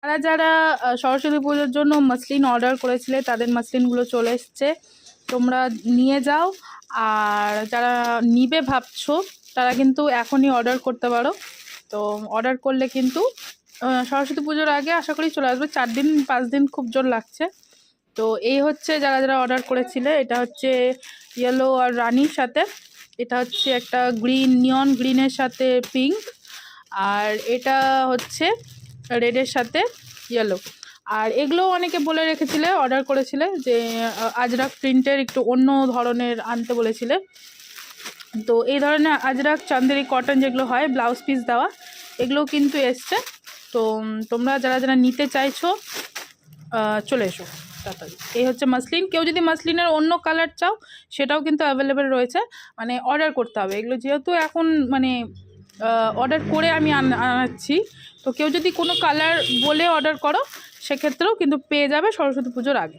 যারা যারা সরস্বতী পুজোর জন্য মসলিন অর্ডার করেছিলে তাদের মসলিনগুলো চলে এসছে, তোমরা নিয়ে যাও। আর যারা নিবে ভাবছো তারা কিন্তু এখনই অর্ডার করতে পারো। তো অর্ডার করলে কিন্তু সরস্বতী পুজোর আগে আশা করি চলে আসবে, 4 দিন 5 দিন খুব জোর লাগছে। তো এই হচ্ছে যারা যারা অর্ডার করেছিলে, এটা হচ্ছে ইয়েলো আর রানির সাথে, এটা হচ্ছে একটা গ্রিন নিয়ন গ্রিনের সাথে পিঙ্ক, আর এটা হচ্ছে রেডের সাথে ইয়েলো। আর এগুলো অনেকে বলে রেখেছিলে, অর্ডার করেছিলে যে আজরাক প্রিন্টের একটু অন্য ধরনের আনতে বলেছিলে। তো এই ধরনের আজরাক চান্দেরি কটন যেগুলো হয় ব্লাউজ পিস দেওয়া, এগুলোও কিন্তু এসছে। তো তোমরা যারা যারা নিতে চাইছো চলে এসো তাড়াতাড়ি। এই হচ্ছে মসলিন। কেউ যদি মসলিনের অন্য কালার চাও সেটাও কিন্তু অ্যাভেলেবেল রয়েছে, মানে অর্ডার করতে হবে এগুলো, যেহেতু এখন মানে অর্ডার করে আমি আনাচ্ছি। তো কেউ যদি কোনো কালার বলে অর্ডার করো সেক্ষেত্রেও কিন্তু পেয়ে যাবে সরস্বতী পুজোর আগে।